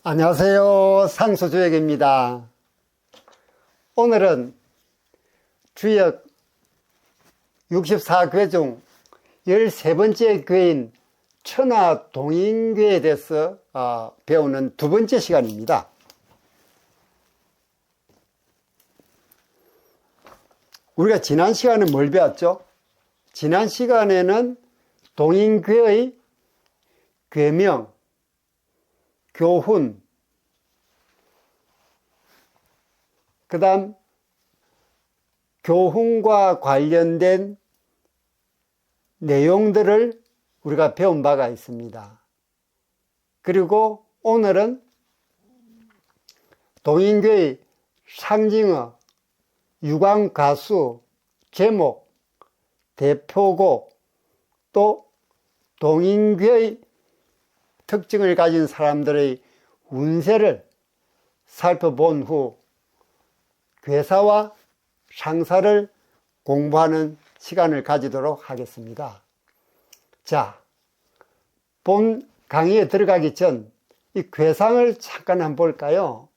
안녕하세요. 상수주역입니다. 오늘은 주역 64궤 중 13번째 궤인 천하동인궤에 대해서 배우는 두 번째 시간입니다. 우리가 지난 시간에 뭘 배웠죠? 지난 시간에는 동인궤의 궤명, 교훈, 그 다음 교훈과 관련된 내용들을 우리가 배운 바가 있습니다. 그리고 오늘은 동인궤의 상징어, 유광가수, 제목, 대표곡, 또 동인궤의 특징을 가진 사람들의 운세를 살펴본 후 괴사와 상사를 공부하는 시간을 가지도록 하겠습니다. 자, 본 강의에 들어가기 전 이 괴상을 잠깐 한번 볼까요?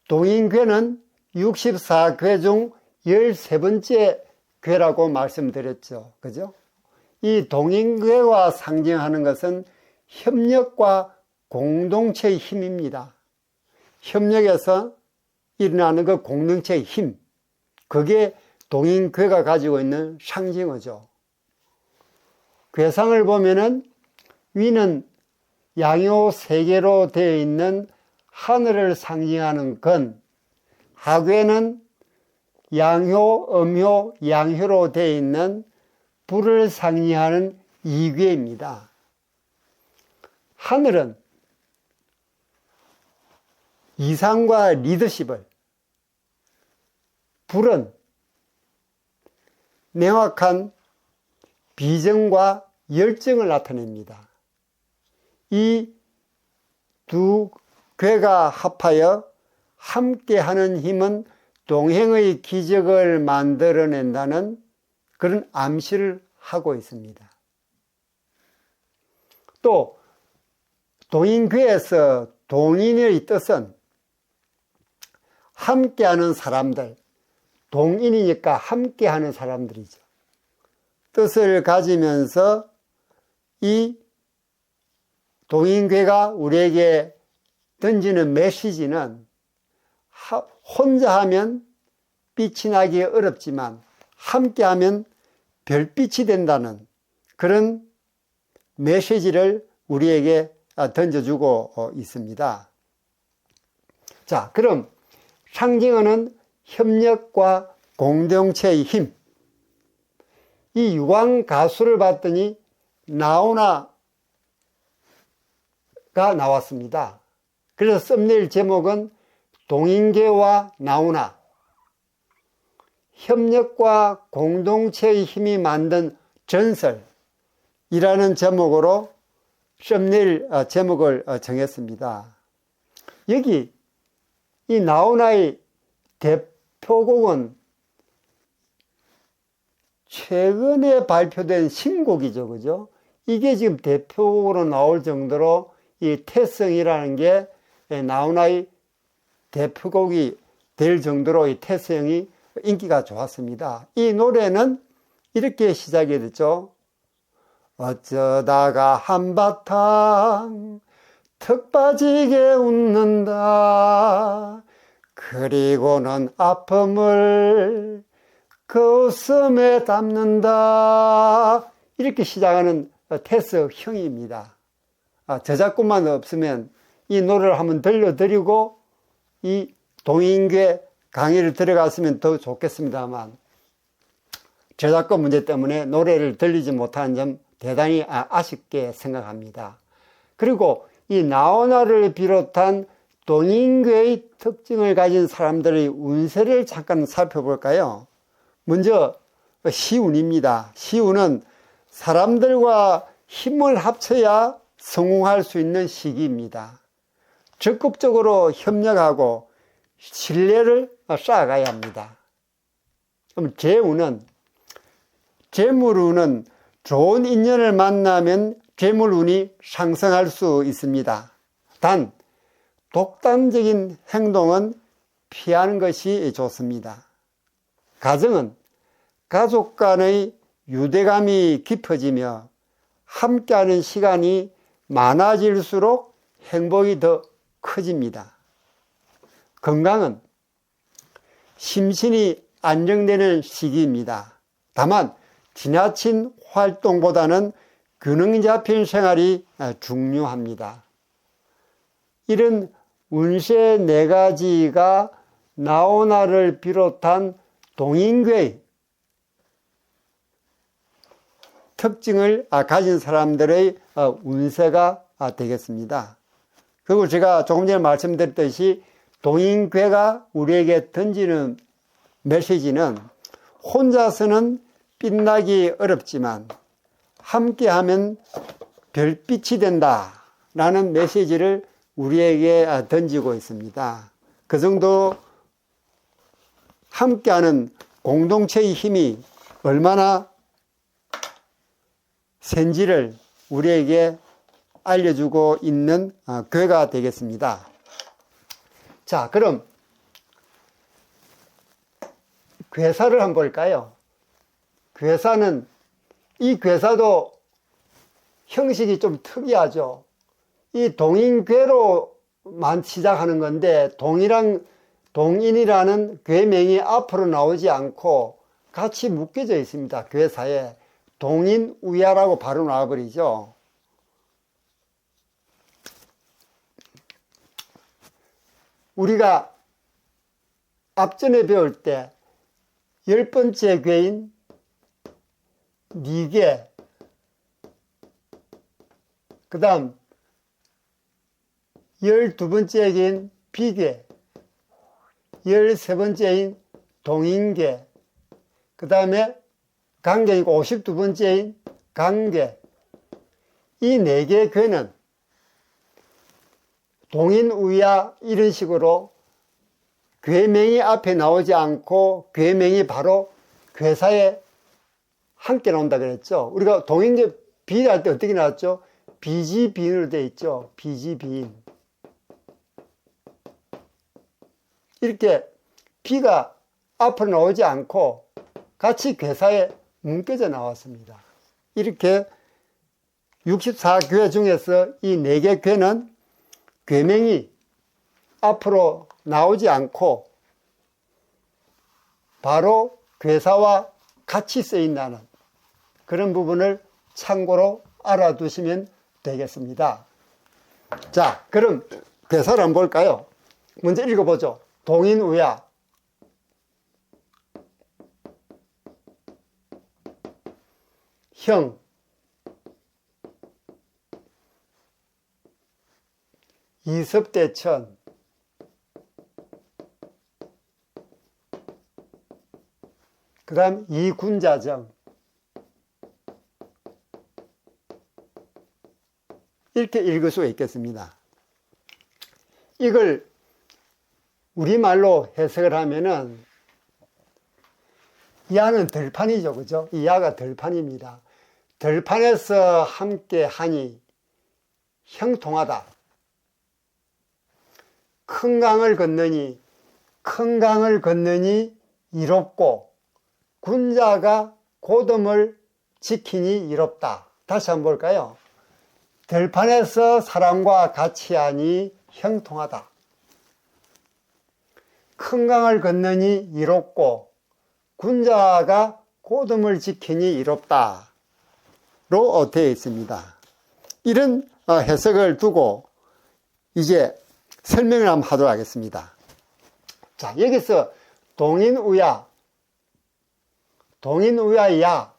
동인궤는 64궤 중 13번째 궤라고 말씀드렸죠. 그죠? 이 동인궤와 상징하는 것은 협력과 공동체의 힘입니다. 협력에서 일어나는 그 공동체의 힘, 그게 동인궤가 가지고 있는 상징어죠. 궤상을 보면은 위는 양요 세 개로 되어 있는 하늘을 상징하는 건, 하궤는 양효, 음효, 양효로 되어 있는 불을 상징하는 이궤입니다. 하늘은 이상과 리더십을, 불은 명확한 비전과 열정을 나타냅니다. 이 두 궤가 합하여 함께하는 힘은 동행의 기적을 만들어낸다는 그런 암시를 하고 있습니다. 또 동인궤에서 동인의 뜻은 함께하는 사람들, 동인이니까 함께하는 사람들이죠. 뜻을 가지면서 이 동인궤가 우리에게 던지는 메시지는 혼자 하면 빛이 나기 어렵지만 함께하면 별빛이 된다는 그런 메시지를 우리에게 던져주고 있습니다. 자, 그럼 상징어는 협력과 공동체의 힘. 이 유광가수를 봤더니 나오나가 나왔습니다. 그래서 썸네일 제목은 동인궤와 나오나, 협력과 공동체의 힘이 만든 전설이라는 제목으로 썸네일 제목을 정했습니다. 여기 이 나오나의 대표곡은 최근에 발표된 신곡이죠. 그죠? 이게 지금 대표곡으로 나올 정도로 이 태성이라는 게 나오나의 대표곡이 될 정도로 이 태성이 인기가 좋았습니다. 이 노래는 이렇게 시작이 됐죠. 어쩌다가 한바탕 턱 빠지게 웃는다. 그리고는 아픔을 그 웃음에 담는다. 이렇게 시작하는 태석형입니다. 저작권만 없으면 이 노래를 한번 들려드리고 이 동인궤 강의를 들어갔으면 더 좋겠습니다만 저작권 문제 때문에 노래를 들리지 못하는 점 대단히 아쉽게 생각합니다. 그리고 이 나오나를 비롯한 동인궤의 특징을 가진 사람들의 운세를 잠깐 살펴볼까요? 먼저 시운입니다. 시운은 사람들과 힘을 합쳐야 성공할 수 있는 시기입니다. 적극적으로 협력하고 신뢰를 쌓아가야 합니다. 그럼 재운은, 재물운은 좋은 인연을 만나면 재물운이 상승할 수 있습니다. 단 독단적인 행동은 피하는 것이 좋습니다. 가정은 가족 간의 유대감이 깊어지며 함께하는 시간이 많아질수록 행복이 더 커집니다. 건강은 심신이 안정되는 시기입니다. 다만 지나친 활동보다는 균형 잡힌 생활이 중요합니다. 이런 운세 4가지가 나오나를 비롯한 동인괴의 특징을 가진 사람들의 운세가 되겠습니다. 그리고 제가 조금 전에 말씀드렸듯이 동인괴가 우리에게 던지는 메시지는 혼자서는 빛나기 어렵지만 함께하면 별빛이 된다라는 메시지를 우리에게 던지고 있습니다. 그 정도 함께하는 공동체의 힘이 얼마나 센지를 우리에게 알려주고 있는 괴가 되겠습니다. 자, 그럼 괴사를 한번 볼까요? 괴사는, 이 괴사도 형식이 좀 특이하죠. 이 동인괴로만 시작하는 건데 동인이라는 괴명이 앞으로 나오지 않고 같이 묶여져 있습니다. 괴사에 동인우야라고 바로 나와버리죠. 우리가 앞전에 배울 때 10번째 괴인 니괴, 그 다음 12번째 괴인 비괴, 13번째인 동인괴, 그 다음에 간괴이고 52번째인 간괴, 이 4개의 괴는 동인우야 이런 식으로 괴명이 앞에 나오지 않고 괴명이 바로 괴사에 함께 나온다 그랬죠. 우리가 동인괴 비할 때 어떻게 나왔죠? 비지비인으로 되어 있죠. 비지비인. 이렇게 비가 앞으로 나오지 않고 같이 괴사에 묶여져 나왔습니다. 이렇게 64괴 중에서 이 4개 괴는 괴명이 앞으로 나오지 않고 바로 괴사와 같이 쓰인다는 그런 부분을 참고로 알아두시면 되겠습니다. 자, 그럼 괴사를 한번 볼까요? 먼저 읽어보죠. 동인우야. 형, 이섭대천, 그 다음 이군자정, 이렇게 읽을 수가 있겠습니다. 이걸 우리말로 해석을 하면은 야는 들판이죠. 그죠? 이 야가 들판입니다. 들판에서 함께 하니 형통하다. 큰 강을 건너니 이롭고 군자가 고dom을 지키니 이롭다. 다시 한번 볼까요? 들판에서 사람과 같이 하니 형통하다. 큰 강을 건너니 이롭고 군자가 고dom을 지키니 이롭다. 로 되어 있습니다. 이런 해석을 두고 이제 설명을 한번 하도록 하겠습니다. 자, 여기서 동인우야, 야,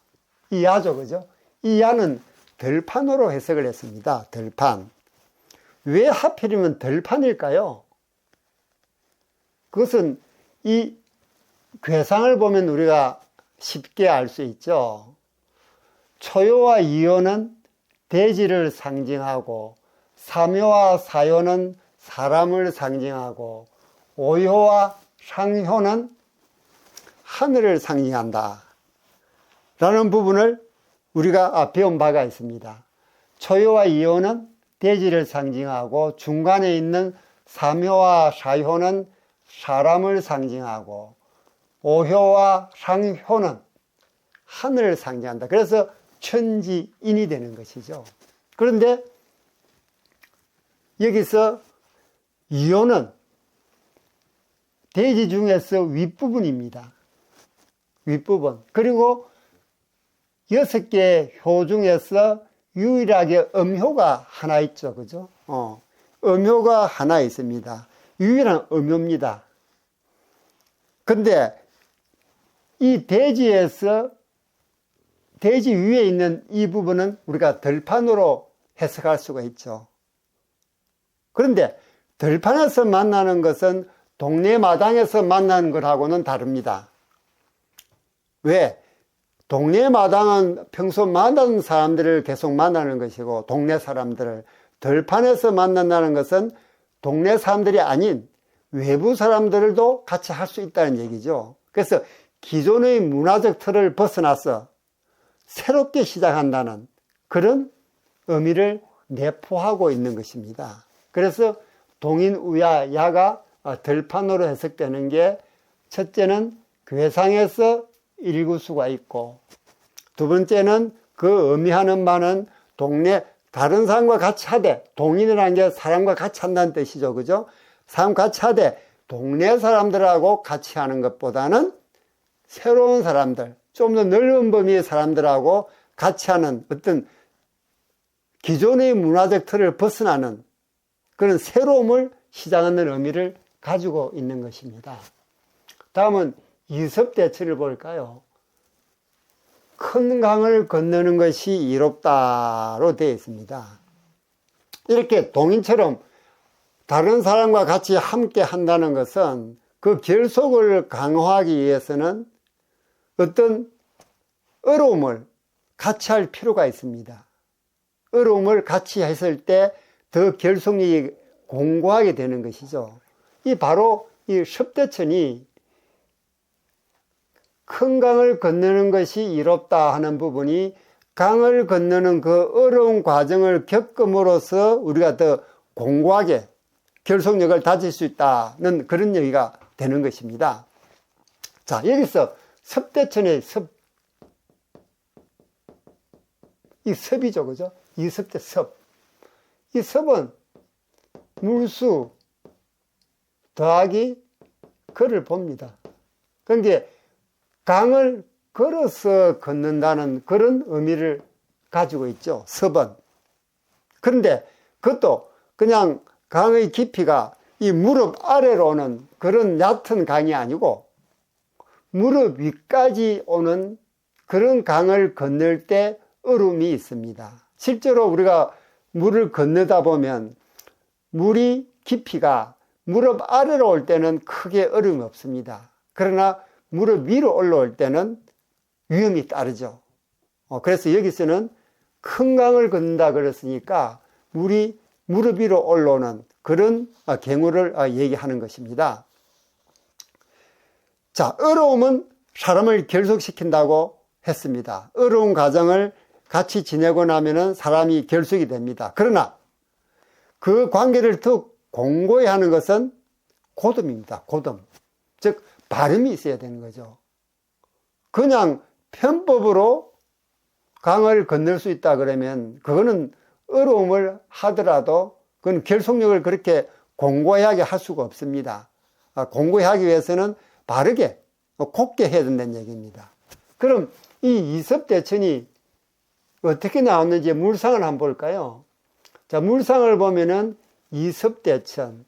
이 야죠, 그죠? 이 야는 들판으로 해석을 했습니다. 들판. 왜 하필이면 들판일까요? 그것은 이 괴상을 보면 우리가 쉽게 알 수 있죠. 초요와 이요는 대지를 상징하고, 삼요와 사요는 사람을 상징하고, 오요와 상효는 하늘을 상징한다 라는 부분을 우리가 배운 바가 있습니다. 초효와 이효는 대지를 상징하고 중간에 있는 삼효와 사효는 사람을 상징하고 오효와 상효는 하늘을 상징한다. 그래서 천지인이 되는 것이죠. 그런데 여기서 이효는 대지 중에서 윗부분입니다. 윗부분. 그리고 6개의 효 중에서 유일하게 음효가 하나 있죠. 그죠? 음효가 하나 있습니다. 유일한 음효입니다. 근데 이 대지에서 대지 위에 있는 이 부분은 우리가 들판으로 해석할 수가 있죠. 그런데 들판에서 만나는 것은 동네 마당에서 만나는 것하고는 다릅니다. 왜? 동네 마당은 평소 만나는 사람들을 계속 만나는 것이고 동네 사람들을, 들판에서 만난다는 것은 동네 사람들이 아닌 외부 사람들도 같이 할 수 있다는 얘기죠. 그래서 기존의 문화적 틀을 벗어나서 새롭게 시작한다는 그런 의미를 내포하고 있는 것입니다. 그래서 동인우야, 야가 들판으로 해석되는 게, 첫째는 괴상에서 일구수가 있고, 두 번째는 그 의미하는 바는 동네 다른 사람과 같이 하되, 동인이라는 게 사람과 같이 한다는 뜻이죠. 그죠? 사람 같이 하되 동네 사람들하고 같이 하는 것보다는 새로운 사람들, 좀 더 넓은 범위의 사람들하고 같이 하는 어떤 기존의 문화적 틀을 벗어나는 그런 새로움을 시작하는 의미를 가지고 있는 것입니다. 다음은 이섭대천을 볼까요? 큰 강을 건너는 것이 이롭다로 되어 있습니다. 이렇게 동인처럼 다른 사람과 같이 함께 한다는 것은 그 결속을 강화하기 위해서는 어떤 어려움을 같이 할 필요가 있습니다. 어려움을 같이 했을 때 더 결속력이 공고하게 되는 것이죠. 이 바로 이 섭대천이 큰 강을 건너는 것이 이롭다 하는 부분이, 강을 건너는 그 어려운 과정을 겪음으로써 우리가 더 공고하게 결속력을 다질 수 있다는 그런 얘기가 되는 것입니다. 자, 여기서 섭대천의 섭, 이 섭이죠, 그죠? 이 섭대 섭. 이 섭은 물수 더하기 걸을 봅니다. 그런데 강을 걸어서 걷는다는 그런 의미를 가지고 있죠, 섭은. 그런데 그것도 그냥 강의 깊이가 이 무릎 아래로 오는 그런 얕은 강이 아니고 무릎 위까지 오는 그런 강을 건널 때 어려움이 있습니다. 실제로 우리가 물을 건너다 보면 물이 깊이가 무릎 아래로 올 때는 크게 어려움이 없습니다. 그러나 무릎 위로 올라올 때는 위험이 따르죠. 그래서 여기서는 큰 강을 건넌다 그랬으니까 물이 무릎 위로 올라오는 그런 경우를 얘기하는 것입니다. 자, 어려움은 사람을 결속시킨다고 했습니다. 어려운 과정을 같이 지내고 나면은 사람이 결속이 됩니다. 그러나 그 관계를 더 공고히 하는 것은 고듬입니다. 고듬. 즉, 발음이 있어야 되는 거죠. 그냥 편법으로 강을 건널 수 있다 그러면 그거는 어려움을 하더라도 그건 결속력을 그렇게 공고히 하게 할 수가 없습니다. 공고히 하기 위해서는 바르게, 곱게 해야 된다는 얘기입니다. 그럼 이 이섭대천이 어떻게 나왔는지 물상을 한번 볼까요? 자, 물상을 보면은 이섭대천.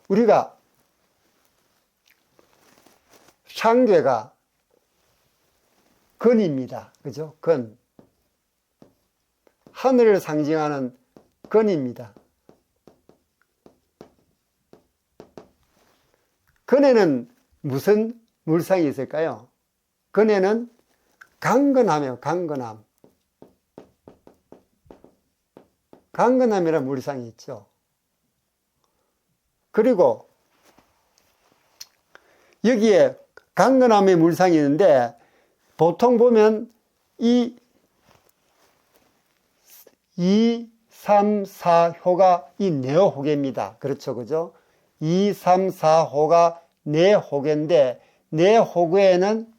우리가 상괴가 건입니다. 그죠? 건. 하늘을 상징하는 건입니다. 건에는 무슨 물상이 있을까요? 건에는 강건함이에요. 강건함. 강건함이라는 물상이 있죠. 그리고 여기에 강건함의 물상이 있는데 보통 보면 이 2, 3, 4호가 이 내호계입니다. 그렇죠, 그죠? 2, 3, 4호가 내호계인데, 내호계에는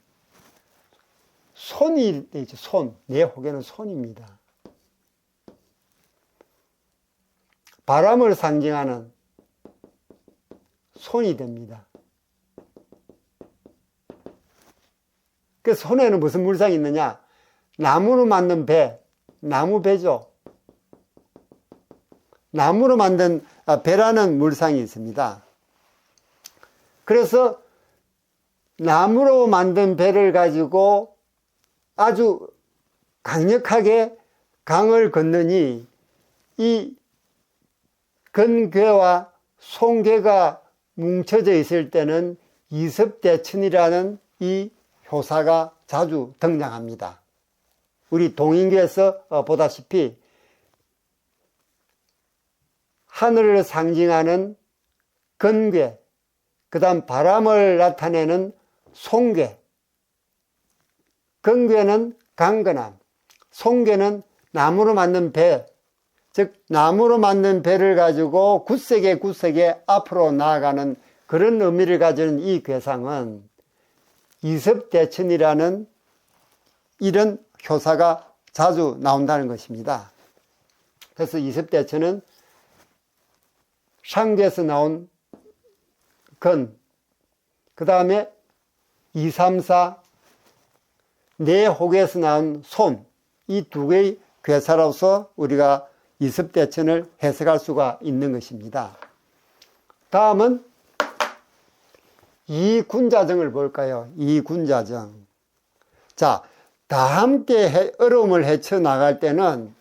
손이 되죠. 손. 내호계는 손입니다. 바람을 상징하는 손이 됩니다. 그 손에는 무슨 물상이 있느냐? 나무로 만든 배, 나무배죠. 나무로 만든 배라는 물상이 있습니다. 그래서 나무로 만든 배를 가지고 아주 강력하게 강을 건너니 이 건괴와 송괴가 뭉쳐져 있을 때는 이섭대천이라는 이 효사가 자주 등장합니다. 우리 동인교에서 보다시피 하늘을 상징하는 건괴, 그 다음 바람을 나타내는 송괴, 건괴는 강건함, 송괴는 나무로 만든 배, 즉 나무로 만든 배를 가지고 굳세게 앞으로 나아가는 그런 의미를 가지는 이 괴상은 이섭대천이라는 이런 효사가 자주 나온다는 것입니다. 그래서 이섭대천은 상계에서 나온 건, 그 다음에 2, 3, 4 내호계에서 나온 손, 이 두 개의 괴사로서 우리가 이섭대천을 해석할 수가 있는 것입니다. 다음은 이군자정을 볼까요? 이군자정. 자, 다 함께 어려움을 헤쳐나갈 때는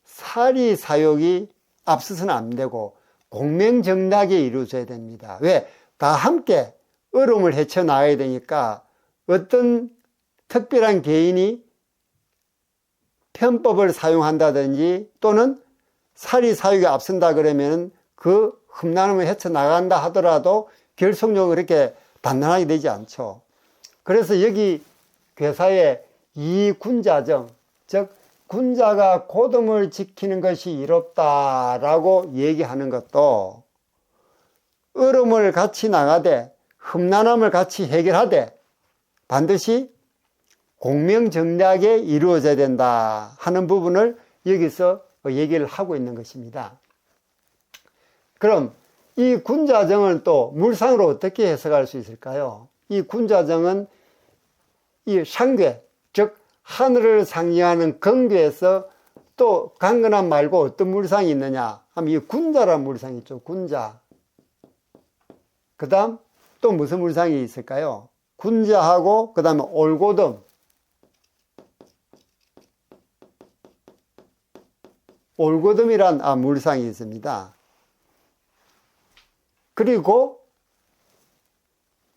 사리사욕이 앞서서는 안 되고 공명정락에 이루어져야 됩니다. 왜? 다 함께 어려움을 헤쳐나가야 되니까 어떤 특별한 개인이 편법을 사용한다든지 또는 사리사욕이 앞선다 그러면 그 흠난음을 헤쳐나간다 하더라도 결속력은 그렇게 단단하게 되지 않죠. 그래서 여기 괴사에 이군자정, 즉 군자가 고dom을 지키는 것이 이롭다라고 얘기하는 것도 어려움을 같이 나가되 흠난함을 같이 해결하되 반드시 공명정략에 이루어져야 된다 하는 부분을 여기서 얘기를 하고 있는 것입니다. 그럼 이 군자정은 또 물상으로 어떻게 해석할 수 있을까요? 이 군자정은 이 상괴, 즉 하늘을 상징하는 건괴에서 또 강건함 말고 어떤 물상이 있느냐 하면 이 군자라는 물상이 있죠. 군자. 그 다음 또 무슨 물상이 있을까요? 군자하고 그 다음에 올고듬. 올고듬이란 물상이 있습니다. 그리고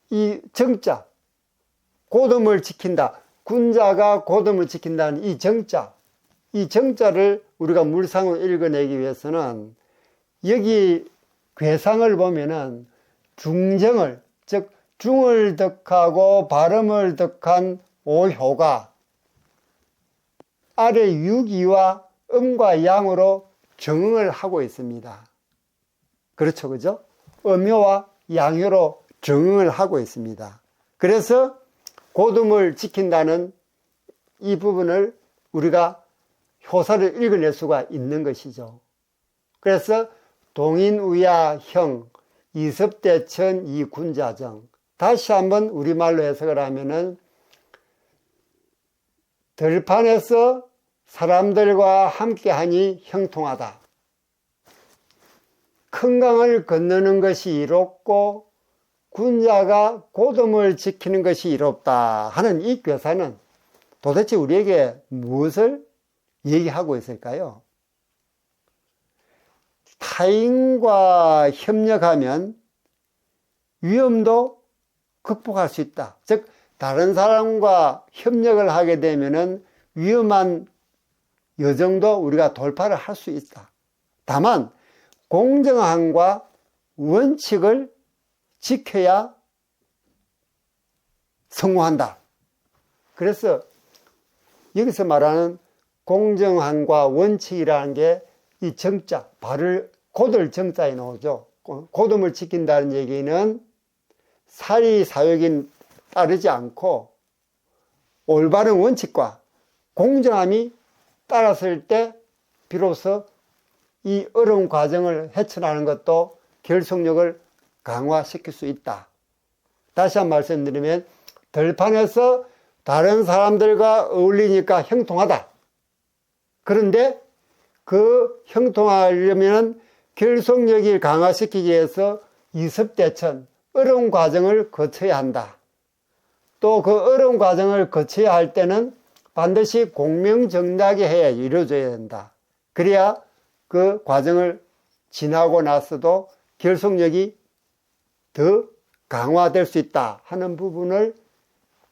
이 정자, 고dom을 지킨다. 군자가 고dom을 지킨다는 이 정자, 이 정자를 우리가 물상으로 읽어내기 위해서는 여기 괴상을 보면은 중정을, 즉 중을 덕하고 발음을 덕한 오효가 아래 유기와 음과 양으로 정응을 하고 있습니다. 그렇죠, 그죠? 음효와 양효로 정응을 하고 있습니다. 그래서 고dom을 지킨다는 이 부분을 우리가 효사를 읽어낼 수가 있는 것이죠. 그래서 동인우야형, 이섭대천, 이군자정. 다시 한번 우리말로 해석을 하면은 들판에서 사람들과 함께하니 형통하다. 큰 강을 건너는 것이 이롭고 군자가 고dom을 지키는 것이 이롭다 하는 이 괴사는 도대체 우리에게 무엇을 얘기하고 있을까요? 타인과 협력하면 위험도 극복할 수 있다. 즉 다른 사람과 협력을 하게 되면은 위험한 여정도 우리가 돌파를 할 수 있다. 다만 공정함과 원칙을 지켜야 성공한다. 그래서 여기서 말하는 공정함과 원칙이라는 게 이 정자, 발을 곧을 정자에 나오죠. 곧음을 지킨다는 얘기는 사리 사욕인 따르지 않고 올바른 원칙과 공정함이 따랐을 때 비로소 이 어려운 과정을 헤쳐나가는 것도 결속력을 강화시킬 수 있다. 다시 한번 말씀드리면 들판에서 다른 사람들과 어울리니까 형통하다. 그런데 그 형통하려면 결속력을 강화시키기 위해서 이습대천, 어려운 과정을 거쳐야 한다. 또 그 어려운 과정을 거쳐야 할 때는 반드시 공명정답하게 해야 이루어져야 된다. 그래야 그 과정을 지나고 나서도 결속력이 더 강화될 수 있다 하는 부분을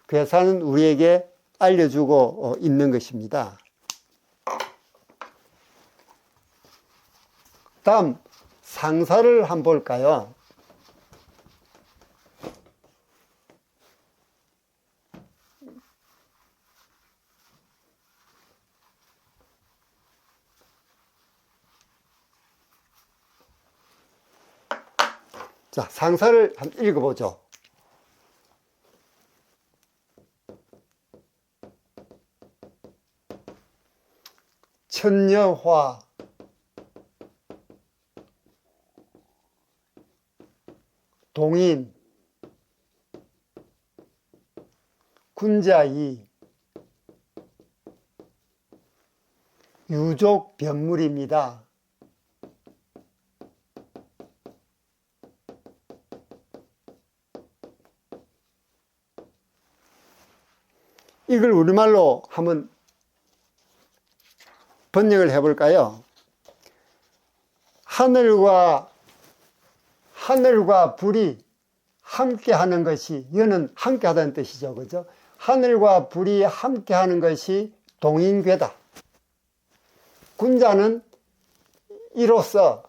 괴사는 우리에게 알려주고 있는 것입니다. 다음 상사를 한번 볼까요? 자, 상사를 한번 읽어보죠. 천녀화, 동인, 군자이, 유족 변물입니다. 이걸 우리말로 한번 번역을 해볼까요? 하늘과 불이 함께 하는 것이, 이거는 함께 하다는 뜻이죠. 그죠? 하늘과 불이 함께 하는 것이 동인괴다. 군자는 이로써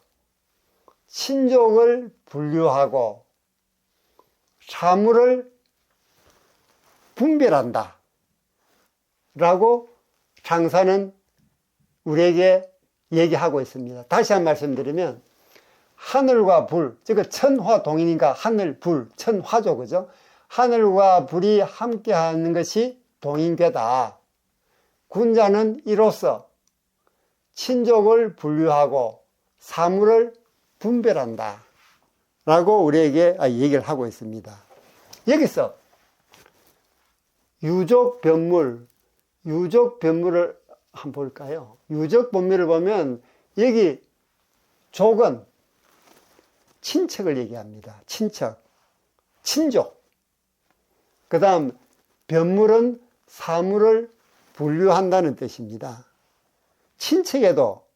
친족을 분류하고 사물을 분별한다 라고 상사는 우리에게 얘기하고 있습니다. 다시 한 말씀드리면 하늘과 불, 즉 천화동인이니까 하늘, 불, 천화죠. 그죠? 하늘과 불이 함께 하는 것이 동인괴다. 군자는 이로써 친족을 분류하고 사물을 분별한다 라고 우리에게 얘기를 하고 있습니다. 여기서 유족 변물, 유족변물을 한번 볼까요? 유족변물을 보면 여기 족은 친척을 얘기합니다. 친척, 친족. 그 다음 변물은 사물을 분류한다는 뜻입니다. 친척에도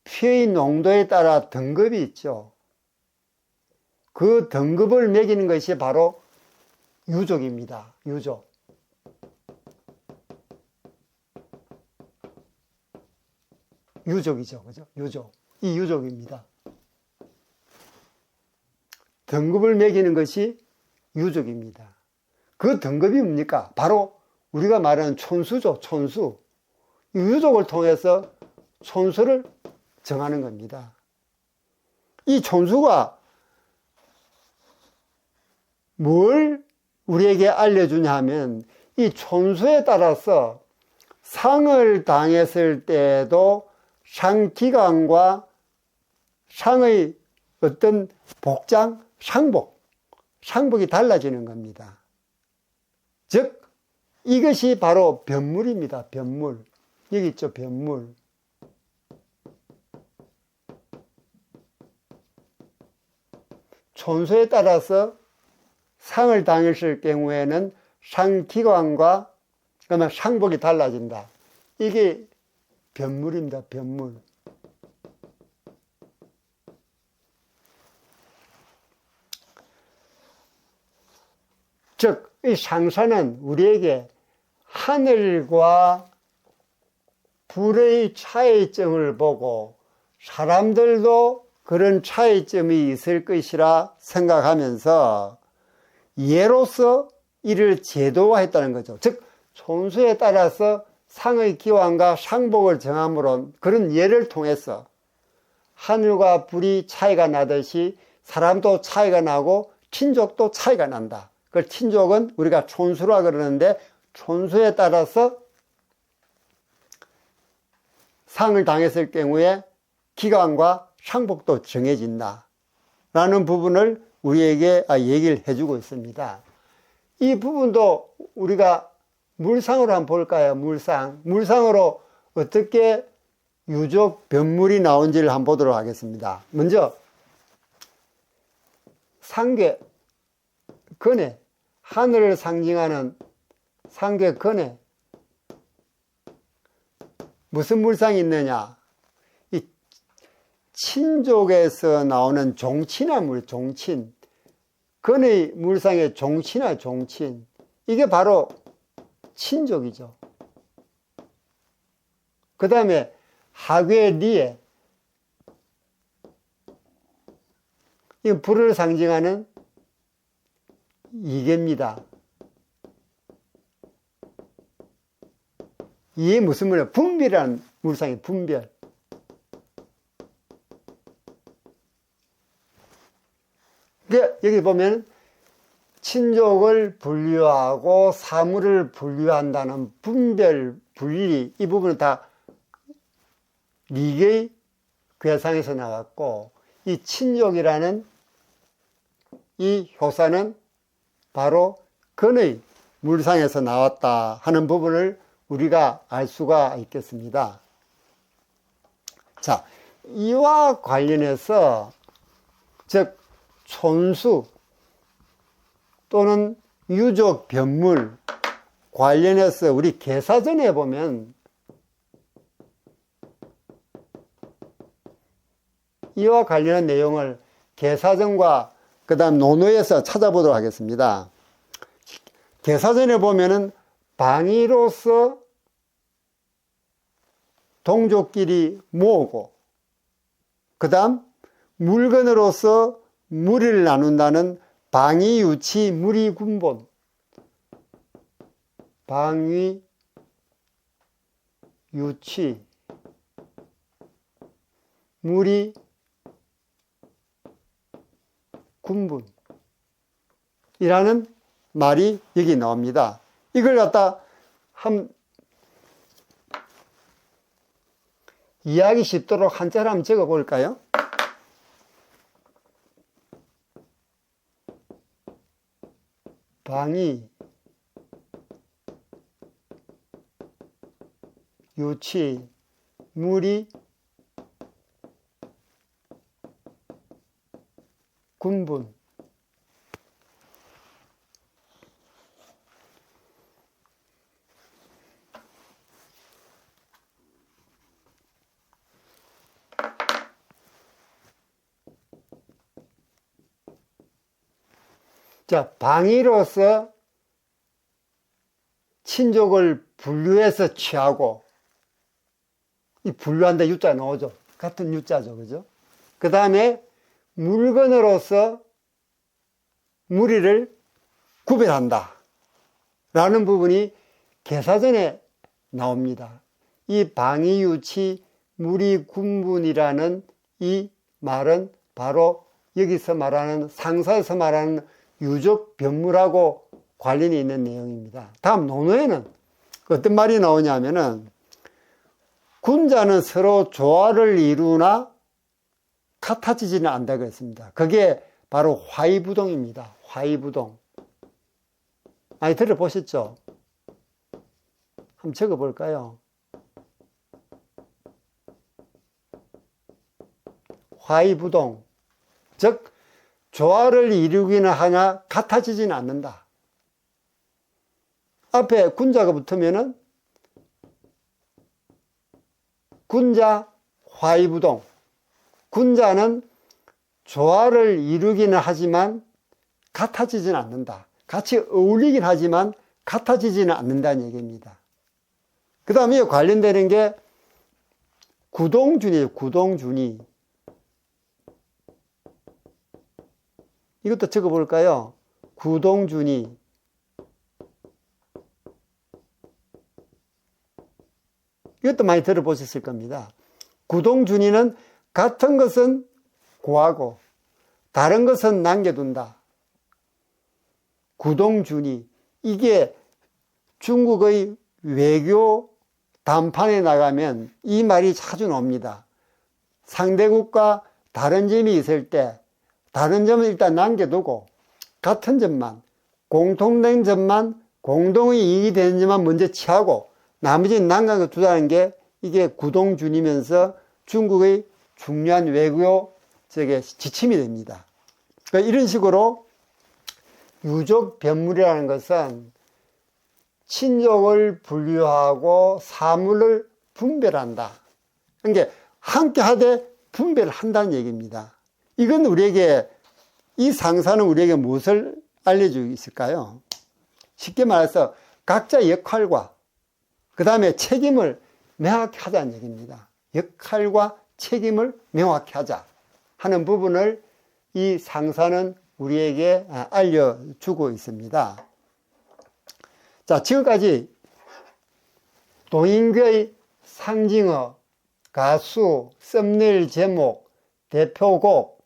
피의 농도에 따라 등급이 있죠. 그 등급을 매기는 것이 바로 유족입니다. 유족. 유족이죠. 그죠? 유족. 이 유족입니다. 등급을 매기는 것이 유족입니다. 그 등급이 뭡니까? 바로 우리가 말하는 촌수죠. 촌수. 유족을 통해서 촌수를 정하는 겁니다. 이 촌수가 뭘 우리에게 알려주냐 하면 이 촌수에 따라서 상을 당했을 때에도 상기관과 상의 어떤 복장, 상복이 달라지는 겁니다. 즉 이것이 바로 변물입니다. 변물. 여기 있죠. 변물. 촌수에 따라서 상을 당했을 경우에는 상기관과 그러면 상복이 달라진다. 이게 변물입니다. 변물. 즉, 이 상사는 우리에게 하늘과 불의 차이점을 보고 사람들도 그런 차이점이 있을 것이라 생각하면서 예로서 이를 제도화했다는 거죠. 즉, 촌수에 따라서 상의 기왕과 상복을 정함으로 그런 예를 통해서 하늘과 불이 차이가 나듯이 사람도 차이가 나고 친족도 차이가 난다. 그 친족은 우리가 촌수라 그러는데 촌수에 따라서 상을 당했을 경우에 기간과 상복도 정해진다 라는 부분을 우리에게 얘기를 해주고 있습니다. 이 부분도 우리가 물상으로 한번 볼까요? 물상으로 어떻게 유족 변물이 나온지를 한번 보도록 하겠습니다. 먼저 상괴, 건해, 하늘을 상징하는 상괴, 건해. 무슨 물상이 있느냐? 이 친족에서 나오는 종친화 종친. 건의 물상의 종친화 종친. 이게 바로 친족이죠. 그 다음에 하괴, 리에. 이 불을 상징하는 이계입니다. 이게 무슨 물이야? 분별이라는 물상이 분별. 여기 보면 친족을 분류하고 사물을 분류한다는 분별, 분리 이 부분은 다 리계의 괴상에서 나왔고 이 친족이라는 이 효사는 바로 건의 물상에서 나왔다 하는 부분을 우리가 알 수가 있겠습니다. 자, 이와 관련해서 즉 촌수 또는 유족 변물 관련해서 우리 계사전에 보면 이와 관련한 내용을 계사전과 그 다음 논어에서 찾아보도록 하겠습니다. 계사전에 보면은 방위로서 동족끼리 모으고 그 다음 물건으로서 무리를 나눈다는 방위유치 무리군본. 방위유치 무리 군분이라는 말이 여기 나옵니다. 이걸 갖다 이해하기 쉽도록 한자로 한번 적어 볼까요? 방위 유치 무리 군분. 자, 방위로서 친족을 분류해서 취하고, 이 분류한다 유자 나오죠. 같은 유자죠. 그죠? 그 다음에 물건으로서 무리를 구별한다 라는 부분이 계사전에 나옵니다. 이 방위유치 무리군분이라는 이 말은 바로 여기서 말하는 상사에서 말하는 유족 변물하고 관련이 있는 내용입니다. 다음 논어에는 어떤 말이 나오냐면은 군자는 서로 조화를 이루나 같아지지는 않다고 했습니다. 그게 바로 화이부동입니다. 화이부동. 많이 들어보셨죠? 한번 적어볼까요? 화이부동. 즉 조화를 이루기는 하나 같아지지는 않는다. 앞에 군자가 붙으면은 군자 화이부동. 군자는 조화를 이루기는 하지만 같아지지는 않는다. 같이 어울리긴 하지만 같아지지는 않는다는 얘기입니다. 그 다음에 관련되는 게 구동준이에요. 구동준이. 이것도 적어볼까요? 구동준이. 이것도 많이 들어보셨을 겁니다. 구동준의는 같은 것은 고하고 다른 것은 남겨둔다. 구동준의, 이게 중국의 외교 담판에 나가면 이 말이 자주 나옵니다. 상대국과 다른 점이 있을 때 다른 점은 일단 남겨두고 같은 점만, 공통된 점만, 공동의 이익이 되는 점만 먼저 취하고 나머지는 남겨두자는 게 이게 구동준이면서 중국의 중요한 외교 지침이 됩니다. 그러니까 이런 식으로 유족 변물이라는 것은 친족을 분류하고 사물을 분별한다. 그러니까 함께 하되 분별한다는 얘기입니다. 이건 우리에게, 이 상사는 우리에게 무엇을 알려주고 있을까요? 쉽게 말해서 각자 역할과 그 다음에 책임을 명확히 하자는 얘기입니다. 역할과 책임을 명확히 하자 하는 부분을 이 상사는 우리에게 알려주고 있습니다. 자, 지금까지 동인교의 상징어, 가수, 썸네일 제목, 대표곡,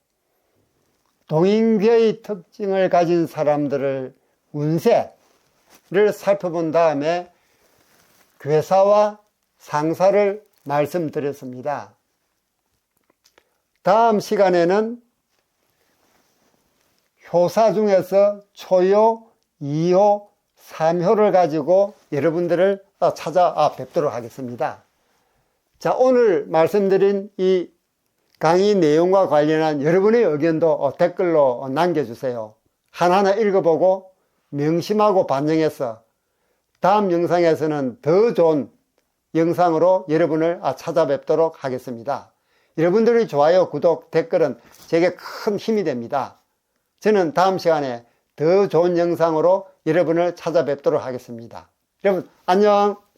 동인교의 특징을 가진 사람들을 운세를 살펴본 다음에 괴사와 상사를 말씀드렸습니다. 다음 시간에는 효사 중에서 초효, 이효, 삼효를 가지고 여러분들을 찾아뵙도록 하겠습니다. 자, 오늘 말씀드린 이 강의 내용과 관련한 여러분의 의견도 댓글로 남겨주세요. 하나하나 읽어보고 명심하고 반영해서 다음 영상에서는 더 좋은 영상으로 여러분을 찾아뵙도록 하겠습니다. 여러분들의 좋아요, 구독, 댓글은 제게 큰 힘이 됩니다. 저는 다음 시간에 더 좋은 영상으로 여러분을 찾아뵙도록 하겠습니다. 여러분 안녕.